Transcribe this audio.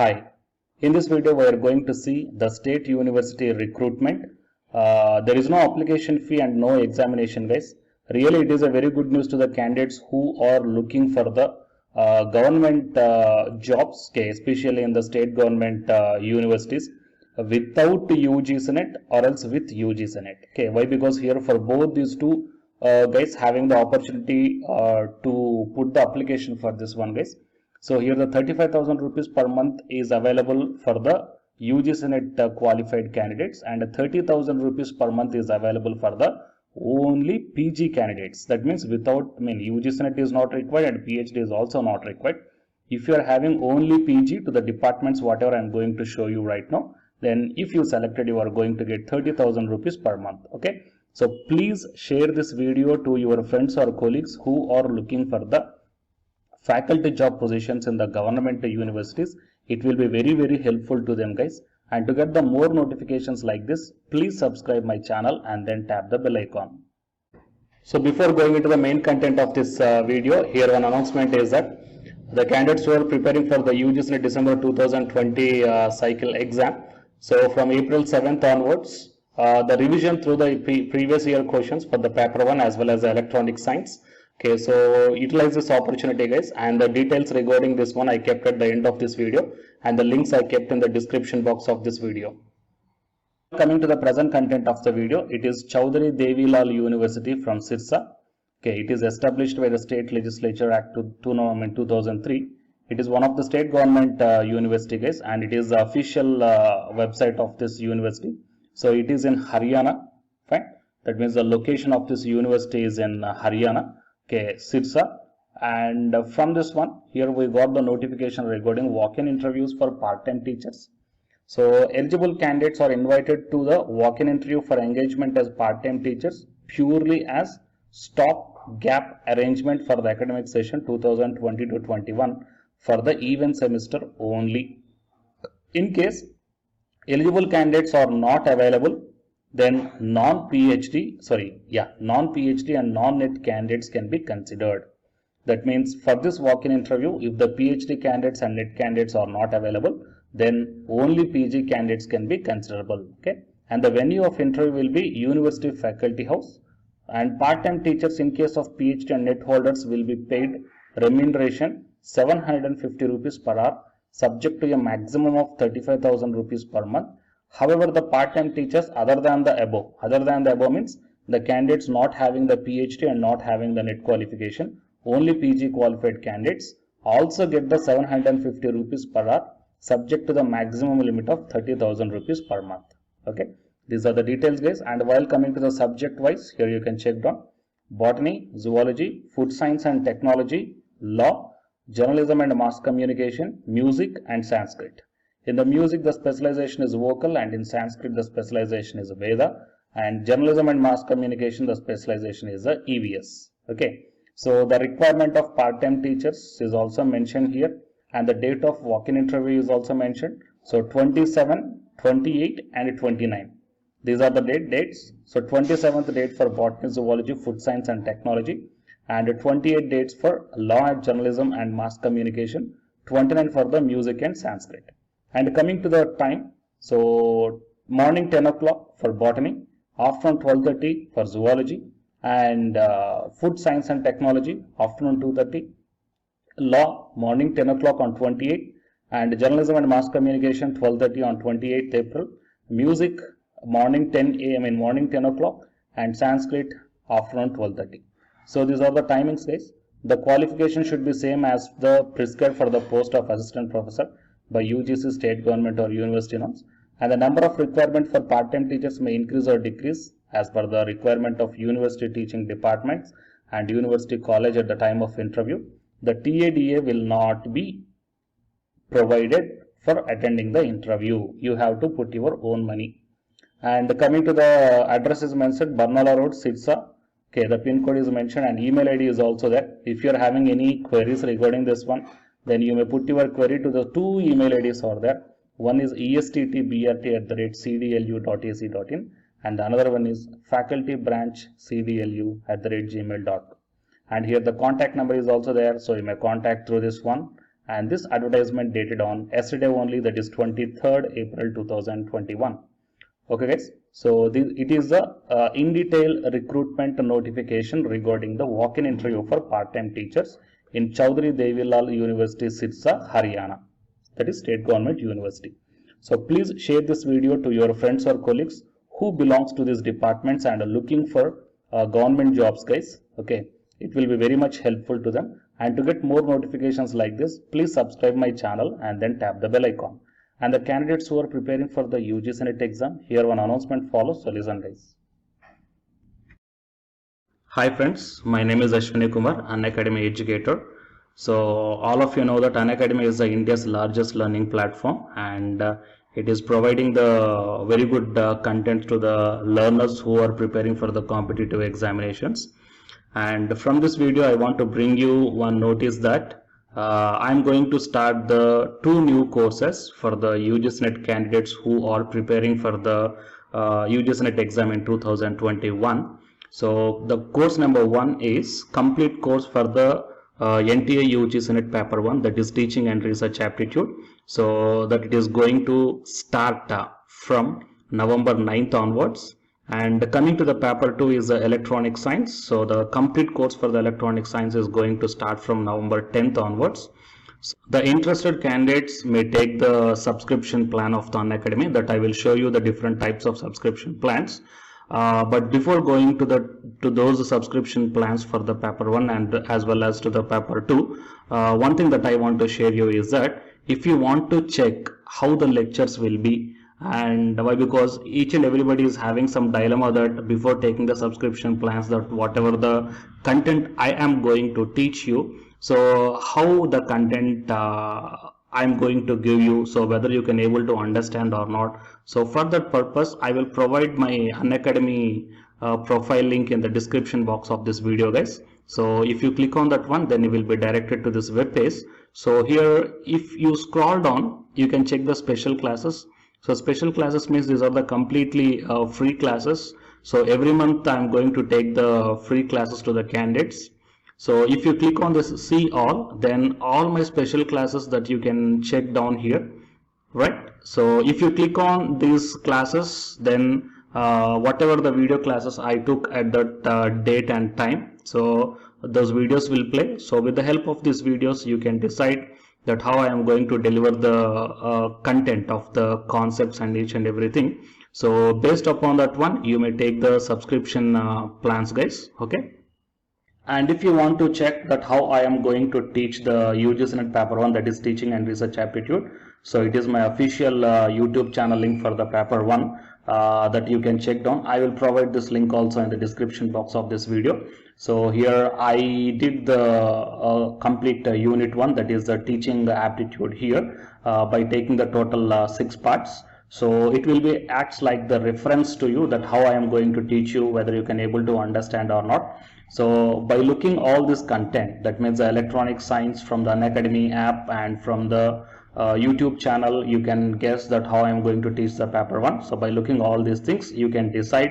Hi, in this video we are going to see the state university recruitment. There is no application fee and no examination, guys. Really, it is a very good news to the candidates who are looking for the government jobs, okay, especially in the state government universities without UG Senate or else with UG Senate. Okay, why? Because here for both these two guys having the opportunity to put the application for this one, guys. So here the 35,000 rupees per month is available for the UG Senate qualified candidates, and 30,000 rupees per month is available for the only PG candidates. That means without, UG Senate is not required and PhD is also not required. If you are having only PG to the departments whatever I am going to show you right now, then if you selected, you are going to get 30,000 rupees per month. Okay. So please share this video to your friends or colleagues who are looking for the faculty job positions in the government universities. It will be very helpful to them, guys. And to get the more notifications like this, please subscribe my channel and then tap the bell icon. So before going into the main content of this video, here one announcement is that the candidates who are preparing for the UGC December 2020 cycle exam. So from April 7th onwards, the revision through the previous year questions for the paper 1 as well as the electronic science. Okay, so utilize this opportunity, guys, and the details regarding this one I kept at the end of this video, and the links I kept in the description box of this video. Coming to the present content of the video, it is Chowdhury Devilal University from Sirsa. Okay, it is established by the State Legislature Act 2003. It is one of the state government university, guys, and it is the official website of this university. So it is in Haryana, fine. That means the location of this university is in Haryana. Okay, Sirsa, and from this one here we got the notification regarding walk-in interviews for part-time teachers. So eligible candidates are invited to the walk-in interview for engagement as part-time teachers purely as stop-gap arrangement for the academic session 2020 to 21 for the even semester only. In case eligible candidates are not available, then non-PhD and non-NET candidates can be considered. That means for this walk-in interview, if the PhD candidates and NET candidates are not available, then only PG candidates can be considerable. Okay, and the venue of interview will be University Faculty House, and part-time teachers in case of PhD and NET holders will be paid remuneration 750 rupees per hour, subject to a maximum of 35,000 rupees per month. However, the part-time teachers other than the above means the candidates not having the PhD and not having the NET qualification, only PG qualified candidates also get the 750 rupees per hour, subject to the maximum limit of 30,000 rupees per month. Okay, these are the details, guys. And while coming to the subject wise, here you can check down botany, zoology, food science and technology, law, journalism and mass communication, music and Sanskrit. In the music, the specialization is vocal, and in Sanskrit, the specialization is Veda, and journalism and mass communication, the specialization is the EVS. Okay, so the requirement of part-time teachers is also mentioned here, and the date of walk-in interview is also mentioned. So 27, 28, and 29. These are the dates. So 27th date for botany, zoology, food science, and technology, and 28 dates for law and journalism and mass communication. 29 for the music and Sanskrit. And coming to the time, so morning 10 o'clock for botany, afternoon 12:30 for zoology, and food science and technology, afternoon 2:30, law morning 10 o'clock on 28, and journalism and mass communication 12:30 on 28th April, music morning 10 o'clock, and Sanskrit afternoon 12:30. So these are the timings, guys. The qualification should be same as the prescribed for the post of assistant professor by UGC, state government or university norms, and the number of requirement for part-time teachers may increase or decrease as per the requirement of university teaching departments and university college at the time of interview. The TADA will not be provided for attending the interview. You have to put your own money. And coming to the address is mentioned, Barnala Road, Sirsa. Okay, the pin code is mentioned and email ID is also there. If you are having any queries regarding this one, then you may put your query to the two email IDs are there. One is esttbrt@cdlu.ac.in and another one is facultybranchcdlu@gmail.com. And here the contact number is also there, so you may contact through this one. and this advertisement dated on yesterday only, that is 23rd April 2021. Okay guys, so it is the in detail recruitment notification regarding the walk-in interview for part-time teachers in Chaudhary Devilal University, Sirsa, Haryana, that is state government university. So please share this video to your friends or colleagues who belongs to these departments and are looking for government jobs guys. Okay, it will be very much helpful to them, and to get more notifications like this, please subscribe my channel and then tap the bell icon. And the candidates who are preparing for the UGC NET exam, here one announcement follows, so listen guys. Hi friends, my name is Ashwini Kumar, Unacademy educator. So all of you know that Unacademy is India's largest learning platform, and it is providing the very good content to the learners who are preparing for the competitive examinations. And from this video I want to bring you one notice that I'm going to start the 2 new courses for the UGC NET candidates who are preparing for the UGC NET exam in 2021. So the course number 1 is complete course for the NTA UGC NET paper 1, that is teaching and research aptitude. So that it is going to start from November 9th onwards. And coming to the paper 2 is the electronic science. So the complete course for the electronic science is going to start from November 10th onwards. So the interested candidates may take the subscription plan of the Unacademy, that I will show you the different types of subscription plans. But before going to those subscription plans for the paper 1 and as well as to the paper 2, one thing that I want to share you is that if you want to check how the lectures will be, and why, because each and everybody is having some dilemma that before taking the subscription plans, that whatever the content I am going to teach you, so how the content I'm going to give you, so whether you can able to understand or not. So for that purpose I will provide my Unacademy profile link in the description box of this video guys. So if you click on that one, then you will be directed to this web page. So here if you scroll down, you can check the special classes. So special classes means these are the completely free classes. So every month I'm going to take the free classes to the candidates. So if you click on this see all, then all my special classes that you can check down here, right? So if you click on these classes, then whatever the video classes I took at that date and time, so those videos will play. So with the help of these videos you can decide that how I am going to deliver the content of the concepts and each and everything. So based upon that one, you may take the subscription plans guys. Okay. And if you want to check that how I am going to teach the UGC NET paper 1, that is teaching and research aptitude, so it is my official YouTube channel link for the paper 1 that you can check down. I will provide this link also in the description box of this video. So here I did the complete unit 1, that is the teaching aptitude here by taking the total 6 parts. So it will be acts like the reference to you that how I am going to teach you, whether you can able to understand or not. So by looking all this content, that means the electronic science from the Unacademy app and from the YouTube channel, you can guess that how I am going to teach the paper 1. So by looking all these things, you can decide